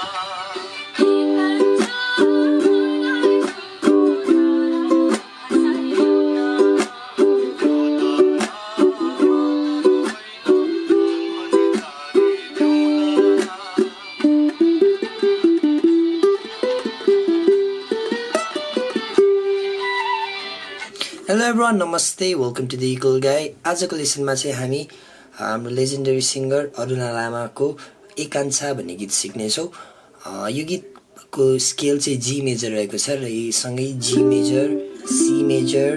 Hello everyone, namaste, welcome to the Ukulele Guy. आजको लेसनमा चाहिँ हामी हाम्रो लेजेन्डरी सिंगर अरुणा लामाको Kancha भन्ने गीत सिक्ने छौं। यो गीतको स्केल चाहिँ जी मेजर रहेको छ र यो सँगै जी मेजर, सी मेजर,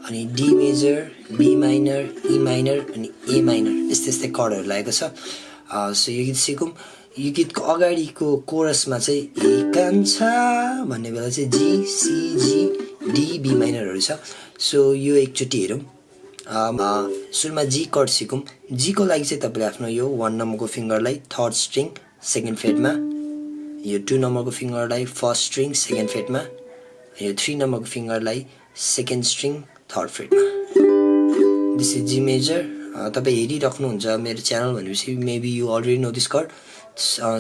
अनि D major, B minor, E minor अनि ए माइनर यस्तै कर्डहरु लागेको छ। सो यो गीत सिकौं। यो गीतको अगाडिको कोरसमा चाहिँ Kancha भन्ने बेला चाहिँ जी, सी, जी, डी, बी माइनरहरु छ। सो यो एकचोटी हेरौं। सुरुमा जी कर्ड सिकौं। जी को लागि चाहिँ तपाईले आफ्नो यो 1 नम्बरको फिंगरलाई थर्ड स्ट्रिङ सेकेन्ड फ्रेटमा, यो 2 नम्बरको फिंगरलाई फर्स्ट स्ट्रिङ सेकेन्ड फ्रेटमा, यो 3 नम्बरको फिंगरलाई सेकेन्ड स्ट्रिङ थर्ड फ्रेटमा। This is G major. तपाई हेरिराख्नुहुन्छ मेरो च्यानल भनेपछि maybe you already know this chord.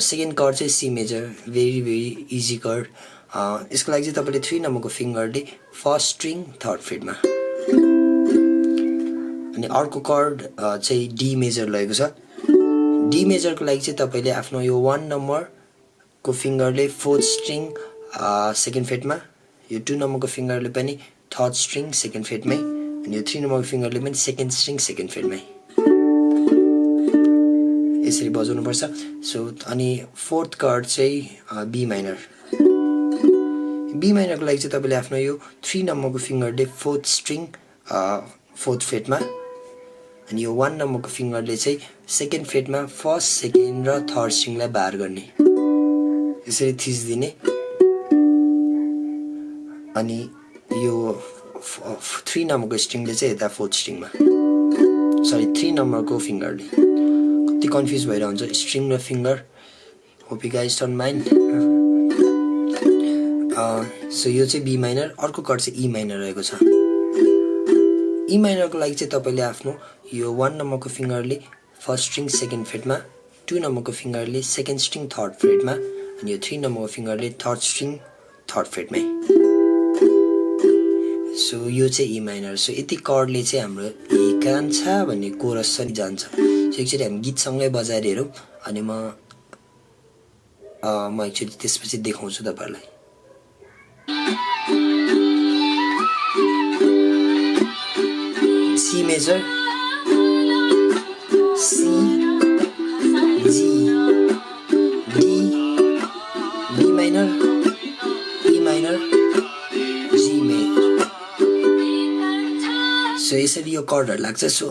Second chord चाहिँ C major, very easy chord. यसको लागि चाहिँ तपाईले 3 नम्बरको फिंगरले फर्स्ट स्ट्रिङ थर्ड फ्रेटमा, अनि अर्को कर्ड चाहिँ डी मेजर लगेको छ। डी मेजरको लागि चाहिँ तपाईले आफ्नो यो 1 नम्बरको फिंगरले फोर्थ स्ट्रिङ सेकेन्ड फ्रेटमा, यो 2 नम्बरको फिंगरले पनि थर्ड स्ट्रिङ सेकेन्ड फ्रेटमै, अनि यो 3 नम्बरको फिंगरले पनि सेकेन्ड स्ट्रिङ सेकेन्ड फ्रेटमै यसरी बजाउनु पर्छ। सो अनि फोर्थ कर्ड चाहिँ बी माइनर। बी माइनरको लागि चाहिँ तपाईले आफ्नो यो 3 नम्बरको फिंगरले फोर्थ स्ट्रिङ फोर्थ फ्रेटमा, अनि यो 1 नम्बरको फिंगरले चाहिँ सेकेन्ड फ्रेटमा फर्स्ट सेकेन्ड र थर्ड स्ट्रिङलाई बार गर्ने, यसरी थिच्दिने। अनि यो 3 नम्बरको स्ट्रिङले चाहिँ यता फोर्थ स्ट्रिङमा, सरी 3 नम्बरको फिंगरले। कति कन्फ्युज भइरा हुन्छ स्ट्रिङ र finger. Hope you guys don't mind. So यो चाहिँ बी माइनर। अर्को कर्ड चाहिँ ई माइनर रहेको छ। ई माइनरको लागि चाहिँ तपाईले आफ्नो यो 1 नम्बरको फिंगरले फर्स्ट स्ट्रिङ सेकेन्ड फ्रेटमा, 2 नम्बरको फिंगरले सेकेन्ड स्ट्रिङ थर्ड फ्रेटमा, अनि यो 3 नम्बरको फिंगरले थर्ड स्ट्रिङ थर्ड फ्रेटमै। सो यो चाहिँ ई माइनर। सो यति कर्डले चाहिँ हाम्रो Kancha भन्ने कोरस सरी जान्छ। सो एकचोटी हामी गीतसँगै बजाएर हेरौं, अनि म एकचोटी त्यसपछि देखाउँछु तपाईहरुलाई। C major, C, G, D, B minor, E minor, G major. So यसरी यो कर्डहरु लाग्छ। सो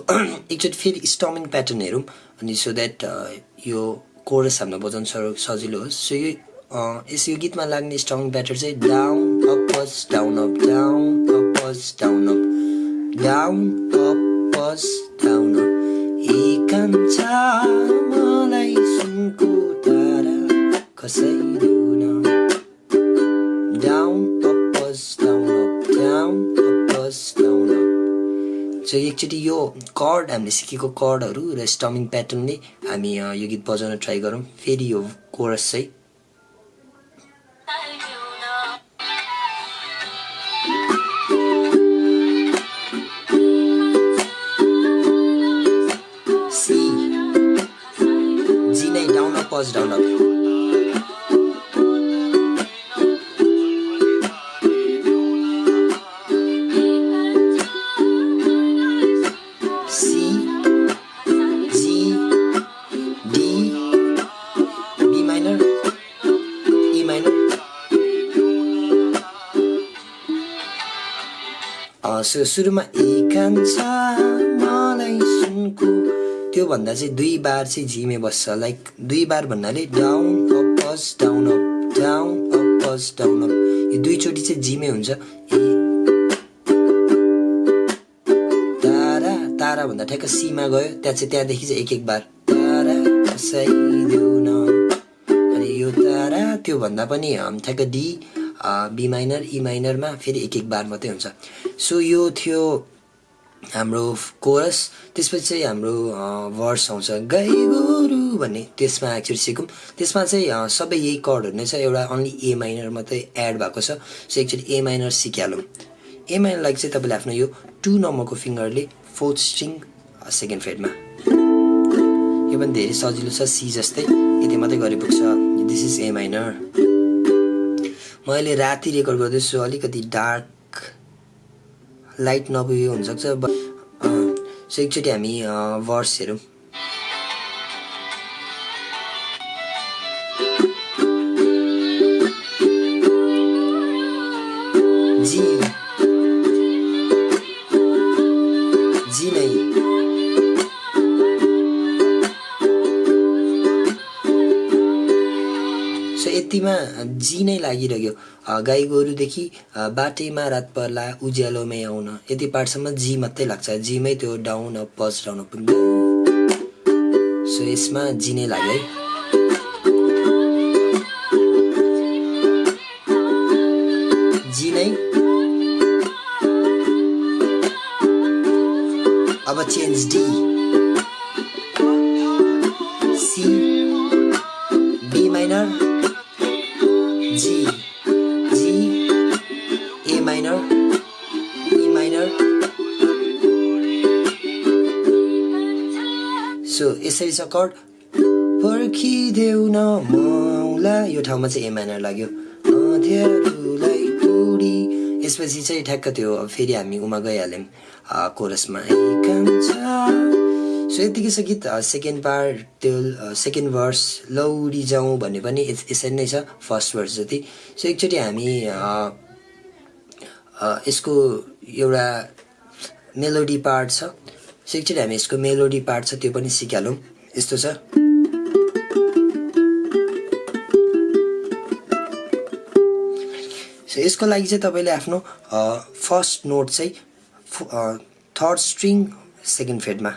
एकचोटी फेरि स्टमिङ प्याटर्न हेरौं, अनि सो दैट यो कोरस हामीले बजाउन सजिलो होस्। सो यो गीतमा लाग्ने स्टमिङ प्याटर्न चाहिँ down upwards down up, down upwards down up, down upwards down up. Kancha मलाई सुनको तारा खसाइदेऊ न, down upwards down up, down upwards down up. So एकचोटी यो कर्ड हामीले सिकेको कर्डहरु र स्टमिङ प्याटर्नले हामी यो गीत बजाउन ट्राई गरौं। फेरि यो कोरस चाहिँ C, G नै down up pause down up, सुरुमा Kancha मलाई सुनको, त्यो भन्दा चाहिँ 2 बार चाहिँ झिमे बस्छ। लाइक 2 बार भन्नाले down upwards down up, down upwards down up. यो 2 चोटी चाहिँ झिमे हुन्छ। तारा तारा भन्दा ठ्याक्क सी मा गयो, त्यहाँदेखि चाहिँ एक बार तारा खसाइदेऊ न, अनि यो तारा त्यो भन्दा पनि ठ्याक्क डी बी माइनर ई माइनरमा फेरि एक बार मात्रै हुन्छ। सो यो थियो हाम्रो कोरस, त्यसपछि चाहिँ हाम्रो भर्स आउँछ गाई गोरु भन्ने, त्यसमा एक्चुअली सिकौँ। त्यसमा चाहिँ सबै यही कर्डहरू नै छ, एउटा अन्ली ए माइनर मात्रै एड भएको छ। सो एक्चुअली ए माइनर सिकिहालौँ। ए माइनरलाई चाहिँ तपाईँले आफ्नो यो 2 नम्बरको फिङ्गरले 4th स्ट्रिङ सेकेन्ड फ्रेटमा, यो पनि धेरै सजिलो छ, सी जस्तै यति मात्रै गरे पुग्छ। This is a minor. म अहिले राति रेकर्ड गर्दैछु, अलिकति डार्क लाइट नपुगेको हुनसक्छ। सो एकचोटि हामी भर्स हेरौँ। जी जी नै, सो यतिमा जी नै लागिरह्यो। गाई गोरुदेखि बाटैमा रात पर्ला उज्यालोमै आउन, यति पार्टसम्म जी मात्रै लाग्छ। जीमै त्यो down up pause down up पुग्यो। सो यसमा जी नै लाग्यो है। जी नै। अब change D, C, B minor, G, G, A minor, E minor. So यसरी छ कर्ड। पर्खिदेऊ न मौला, यो ठाउँमा चाहिँ ए माइनर लाग्यो। अँध्यारोलाई तोडी, यसपछि चाहिँ ठ्याक्क त्यो फेरि हामी उमा गइहाल्यौँ कोरसमा। सो यतिकै छ गीत। सेकेन्ड पार्ट, त्यो सेकेन्ड भर्स लौडी जाउँ भन्ने पनि यसरी नै छ फर्स्ट भर्स जति। सो एकचोटि हामी यसको एउटा मेलोडी पार्ट छ, सो एकचोटि हामी यसको मेलोडी पार्ट छ त्यो पनि सिकिहालौँ। यस्तो छ। सो यसको लागि चाहिँ तपाईँले आफ्नो फर्स्ट नोट चाहिँ 3rd स्ट्रिङ सेकेन्ड फ्रेटमा,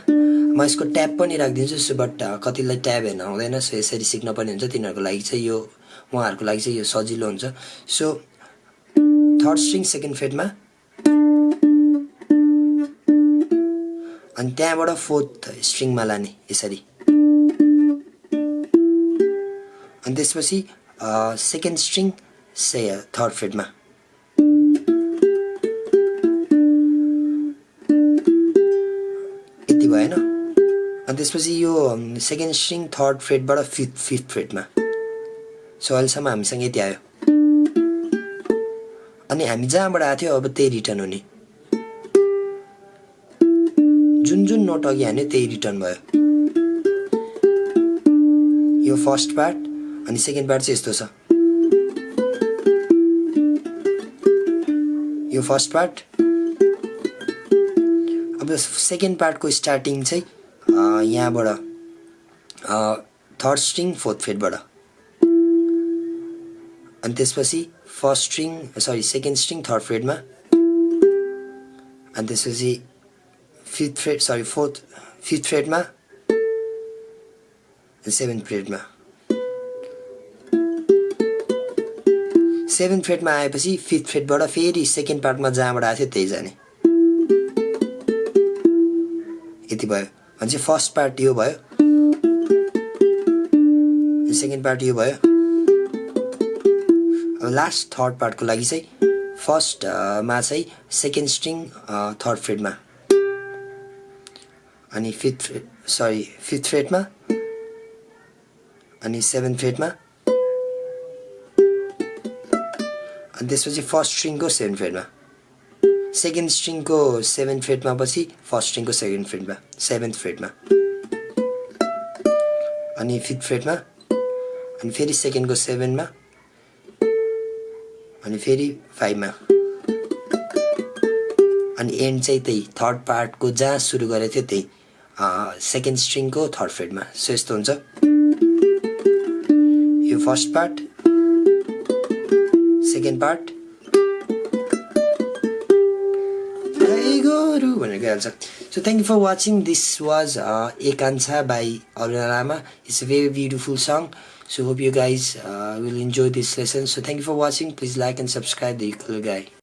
म यसको ट्याब पनि राखिदिन्छु। सो बट कतिलाई ट्याब हेर्न आउँदैन, सो यसरी सिक्न पनि हुन्छ, तिनीहरूको लागि चाहिँ यो, उहाँहरूको लागि चाहिँ यो सजिलो हुन्छ। सो 3rd स्ट्रिङ सेकेन्ड फ्रेटमा, अनि त्यहाँबाट 4th स्ट्रिङमा लाने यसरी, अनि त्यसपछि सेकेन्ड स्ट्रिङ 3rd फ्रेटमा, यति भएन। अनि त्यसपछि यो सेकेन्ड स्ट्रिङ 3rd फ्रेटबाट 5th फ्रेटमा। सो अहिलेसम्म हामीसँग यति आयो। अनि हामी जहाँबाट आएको थियो अब त्यही रिटर्न हुने, जुन जुन नोट अघि हान्यो त्यही रिटर्न भयो। यो फर्स्ट पार्ट, अनि सेकेन्ड पार्ट चाहिँ यस्तो छ। यो फर्स्ट पार्ट। अब सेकेन्ड पार्टको स्टार्टिङ चाहिँ यहाँबाट 3rd स्ट्रिङ 4th फ्रेटबाट, अनि त्यसपछि सेकेन्ड स्ट्रिङ 3rd फ्रेटमा, अनि त्यसपछि 5th फ्रेटमा, अनि 7th फ्रेटमा। 7th फ्रेटमा आएपछि 5th फ्रेटबाट फेरि सेकेन्ड पार्टमा जहाँबाट आएको थियो त्यही जाने, यति भयो। भनेपछि फर्स्ट पार्ट यो भयो, सेकेन्ड पार्ट यो भयो। अब लास्ट 3rd पार्टको लागि चाहिँ फर्स्टमा चाहिँ सेकेन्ड स्ट्रिङ 3rd फ्रेटमा, अनि 5th फ्रेटमा, अनि 7th फ्रेटमा, अनि त्यसपछि फर्स्ट स्ट्रिङको 7th फ्रेटमा, सेकेन्ड स्ट्रिङको 7th फ्रेटमा, पछि फर्स्ट स्ट्रिङको 7th फ्रेटमा, अनि 5th फ्रेटमा, अनि फेरि सेकेन्डको 7मा, अनि फेरि 5मा, अनि एन्ड चाहिँ त्यही 3rd पार्टको जहाँ सुरु गरेको थियो त्यही सेकेन्ड स्ट्रिङको 3rd फ्रेटमा। सो यस्तो हुन्छ यो फर्स्ट पार्ट, सेकेन्ड पार्ट, भनेर गइहाल्छ। So thank you for watching. This was Kancha by Aruna Lama. It's a very beautiful song. So hope you guys will enjoy this lesson. So thank you for watching. Please like and subscribe the Ukulele Guy.